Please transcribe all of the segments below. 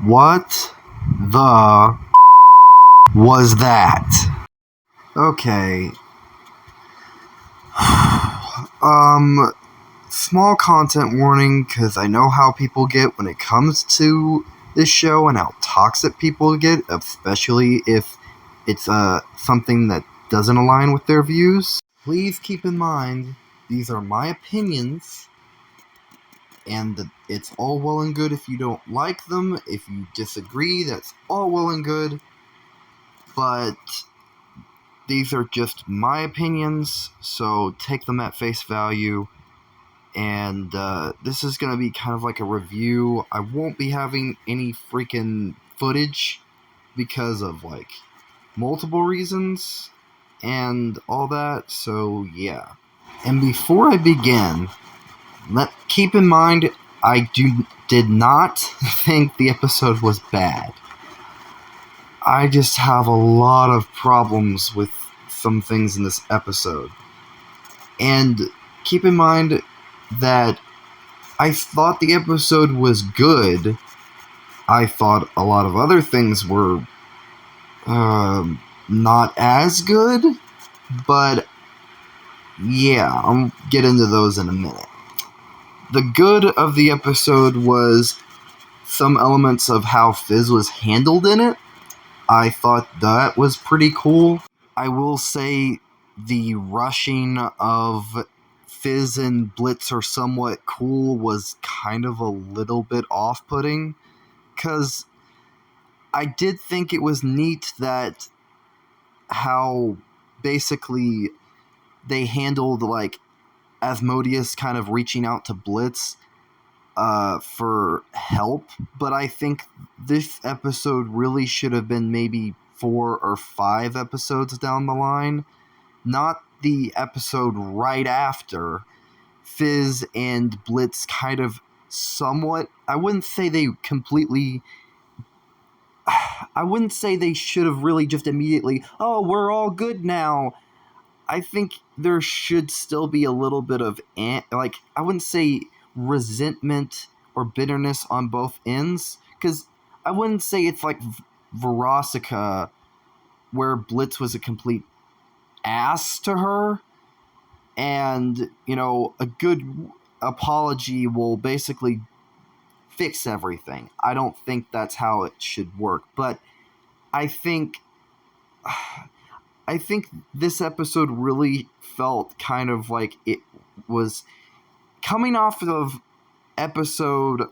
What the was that? Okay. Small content warning, because I know how people get when it comes to this show and how toxic people get, especially if it's something that doesn't align with their views. Please keep in mind, these are my opinions, and it's all well and good if you don't like them. If you disagree, that's all well and good, but these are just my opinions, so take them at face value. And this is going to be kind of like a review. I won't be having any freaking footage because of like multiple reasons and all that, so yeah. And before I begin, keep in mind I did not think the episode was bad. I just have a lot of problems with some things in this episode. And keep in mind that I thought the episode was good. I thought a lot of other things were not as good, but yeah, I'll get into those in a minute. The good of the episode was some elements of how Fizz was handled in it. I thought that was pretty cool. I will say the rushing of Fizz and Blitz are somewhat cool was kind of a little bit off-putting, because I did think it was neat that how basically they handled like Asmodeus kind of reaching out to Blitz for help, but I think this episode really should have been maybe 4 or 5 episodes down the line, not the episode right after. Fizz and Blitz kind of somewhat, I wouldn't say they should have really just immediately, oh, we're all good now. I think there should still be a little bit of, I wouldn't say resentment or bitterness on both ends, because I wouldn't say it's like Veronica, where Blitz was a complete ass to her, and, a good apology will basically fix everything. I don't think that's how it should work, but I think this episode really felt kind of like it was coming off of episode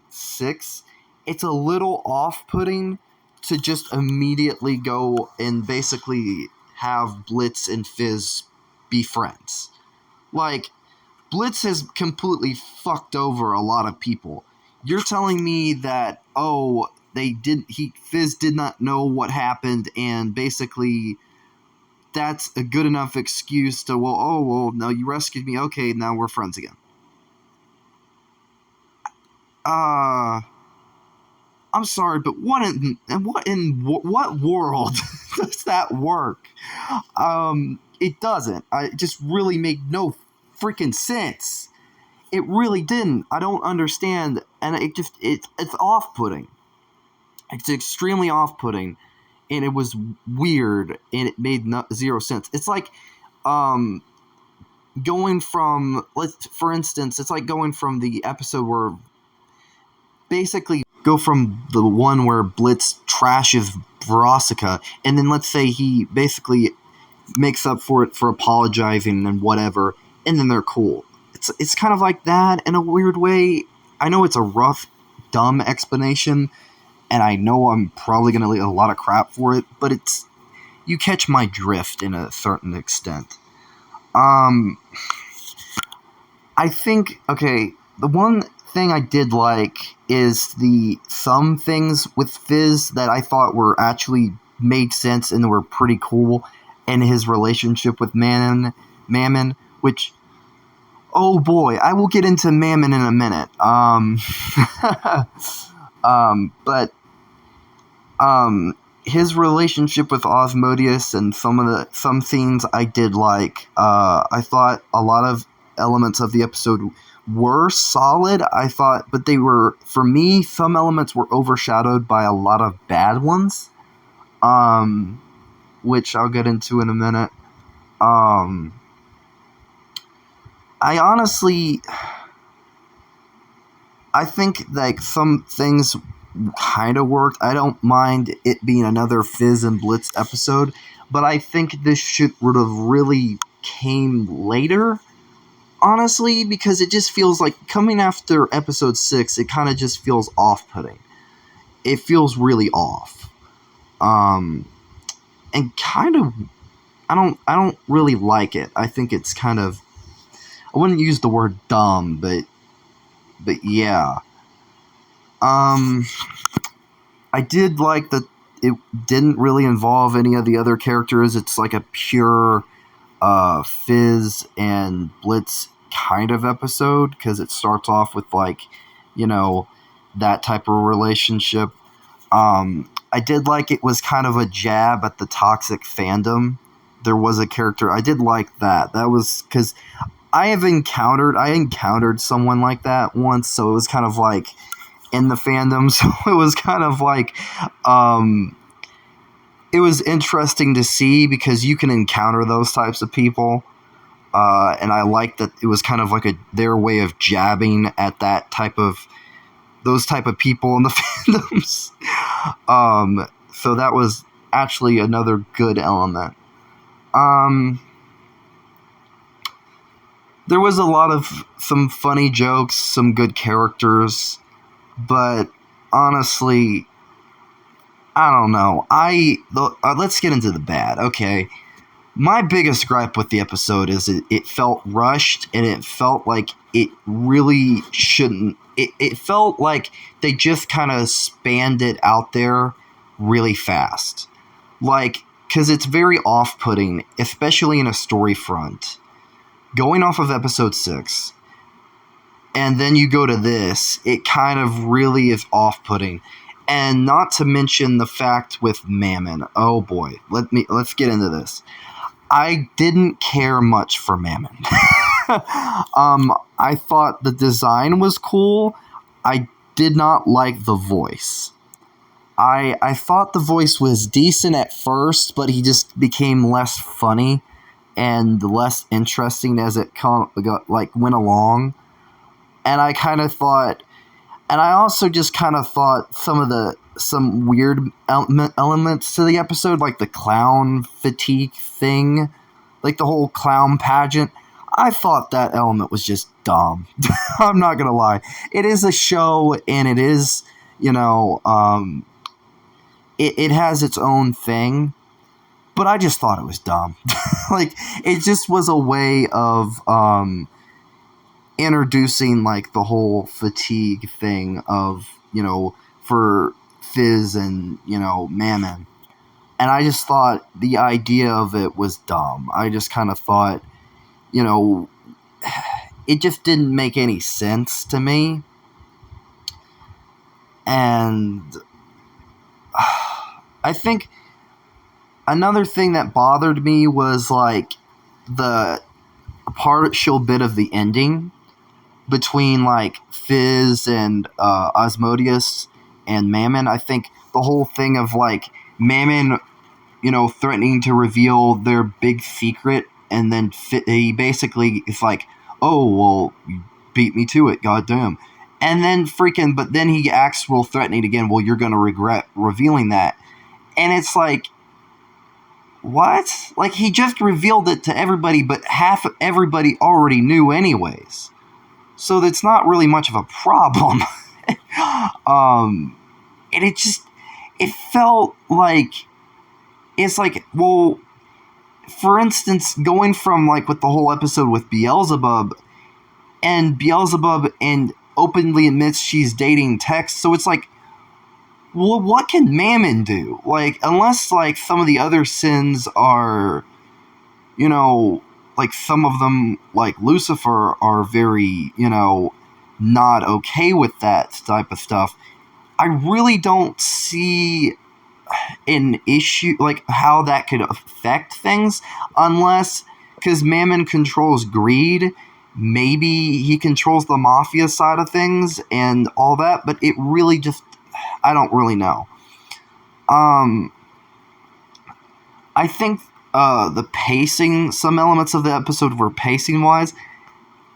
6. It's a little off-putting to just immediately go and basically have Blitz and Fizz be friends. Like, Blitz has completely fucked over a lot of people. You're telling me that, Fizz did not know what happened, and basically that's a good enough excuse to, no, you rescued me, okay, now we're friends again. I'm sorry, but what world does that work? It doesn't. It just really made no freaking sense. It really didn't. I don't understand, and it's off-putting. It's extremely off-putting, and it was weird, and it made zero sense. It's like, going from, for instance, it's like going from the episode where basically go from the one where Blitz trashes Veronica, and then let's say he basically makes up for it for apologizing and whatever, and then they're cool. It's kind of like that in a weird way. I know it's a rough, dumb explanation, and I know I'm probably going to get a lot of crap for it, but you catch my drift in a certain extent. I think, okay, the one thing I did like is some things with Fizz that I thought were actually made sense and were pretty cool, and his relationship with Mammon, which, oh boy, I will get into Mammon in a minute. But his relationship with Asmodeus and some scenes I did like. I thought a lot of elements of the episode were solid, I thought, but they were, for me, some elements were overshadowed by a lot of bad ones, which I'll get into in a minute. I think like some things kind of worked. I don't mind it being another Fizz and Blitz episode, but I think this shit would have really came later, honestly, because it just feels like coming after episode 6, it kind of just feels off-putting. It feels really off. And kind of, I don't really like it. I think it's kind of, I wouldn't use the word dumb, but yeah. I did like that it didn't really involve any of the other characters. It's like a pure Fizz and Blitz kind of episode, because it starts off with like, you know, that type of relationship. I did like it was kind of a jab at the toxic fandom. There was a character, I did like that. That was because I encountered someone like that once, so it was kind of like in the fandom, so it was kind of like, it was interesting to see because you can encounter those types of people, and I liked that it was kind of like their way of jabbing at those type of people in the fandoms. So that was actually another good element. There was a lot of some funny jokes, some good characters, but honestly, I don't know. Let's get into the bad, okay? My biggest gripe with the episode is it felt rushed, and it felt like it really shouldn't. It felt like they just kind of spanned it out there really fast. Like, because it's very off-putting, especially in a story front. Going off of episode 6, and then you go to this, it kind of really is off-putting. And not to mention the fact with Mammon. Oh boy, let's get into this. I didn't care much for Mammon. I thought the design was cool. I did not like the voice. I thought the voice was decent at first, but he just became less funny and less interesting as it went along. And I kind of thought, and I also just kind of thought some weird elements to the episode, like the clown fatigue thing, like the whole clown pageant. I thought that element was just dumb. I'm not gonna lie. It is a show, and it is, it has its own thing, but I just thought it was dumb. Like, it just was a way of introducing, like, the whole fatigue thing of, for Fizz and, Mammon. And I just thought the idea of it was dumb. I just kind of thought, it just didn't make any sense to me. And I think another thing that bothered me was, like, the partial bit of the ending between, like, Fizz and Osmodeus and Mammon. I think the whole thing of, like, Mammon, threatening to reveal their big secret, and then he basically is like, oh, well, you beat me to it, goddamn. And then but then he acts real threatening again, well, you're going to regret revealing that. And it's like, what? Like, he just revealed it to everybody, but half of everybody already knew anyways. So that's not really much of a problem. And it felt like, it's like, well, for instance, going from, like, with the whole episode with Beelzebub and openly admits she's dating Tex, so it's like, well, what can Mammon do? Like, unless, like, some of the other sins are, like, some of them, like Lucifer, are very, not okay with that type of stuff. I really don't see an issue, like, how that could affect things, unless, because Mammon controls greed, maybe he controls the mafia side of things and all that, but it really just, I don't really know. I think the pacing, some elements of the episode were pacing-wise,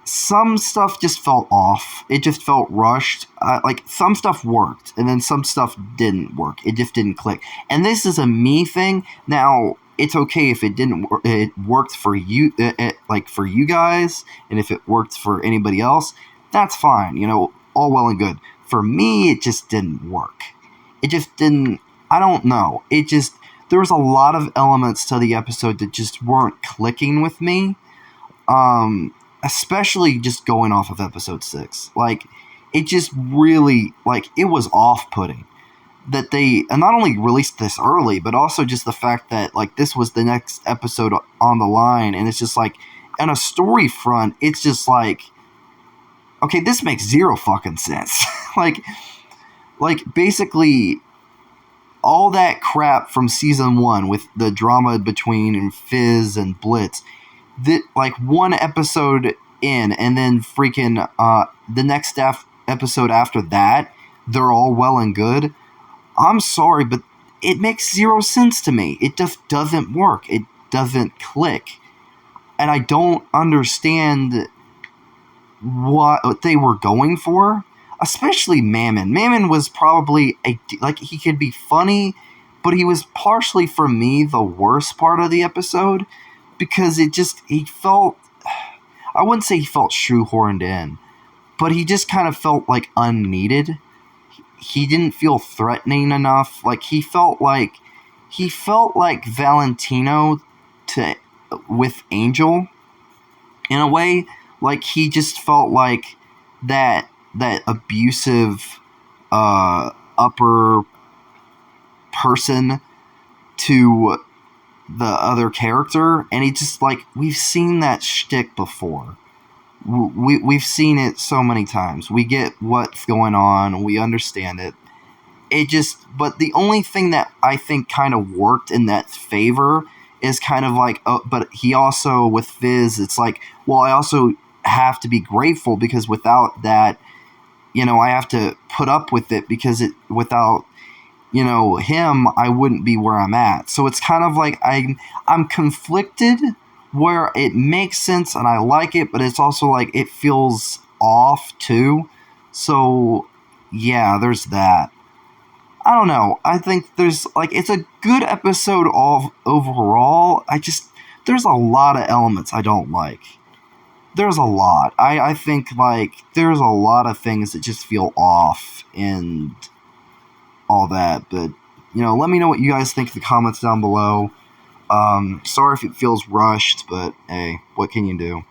some stuff just felt off. It just felt rushed. Like, some stuff worked, and then some stuff didn't work. It just didn't click. And this is a me thing. Now, it's okay if it didn't. It worked for you, like for you guys, and if it worked for anybody else, that's fine. You know, all well and good. For me, it just didn't work. It just didn't. I don't know. It just, there was a lot of elements to the episode that just weren't clicking with me. Especially just going off of episode 6. Like, it just really, like, it was off-putting that they not only released this early, but also just the fact that, like, this was the next episode on the line, and it's just like, on a story front, it's just like, okay, this makes zero fucking sense. like, basically, all that crap from season 1 with the drama between Fizz and Blitz, that, like, one episode in, and then freaking the next episode after that, they're all well and good. I'm sorry, but it makes zero sense to me. It just doesn't work. It doesn't click. And I don't understand what they were going for. Especially Mammon. Mammon was probably, he could be funny, but he was partially, for me, the worst part of the episode. Because he felt, I wouldn't say he felt shoehorned in, but he just kind of felt like unneeded. He didn't feel threatening enough. Like, he felt like Valentino with Angel in a way. Like, he just felt like that abusive upper person to the other character, and he just, like, we've seen that shtick before. We've seen it so many times. We get what's going on, we understand it. But the only thing that I think kind of worked in that favor is kind of like, but he also, with Fizz, it's like, well, I also have to be grateful, because without that, you know, I have to put up with it, because without, you know, him, I wouldn't be where I'm at. So it's kind of like I'm conflicted, where it makes sense and I like it, but it's also like it feels off too. So yeah, there's that. I don't know. I think there's, like, it's a good episode overall. There's a lot of elements I don't like. There's a lot. I think, like, there's a lot of things that just feel off and all that, but, you know, let me know what you guys think in the comments down below. Sorry if it feels rushed, but hey, what can you do?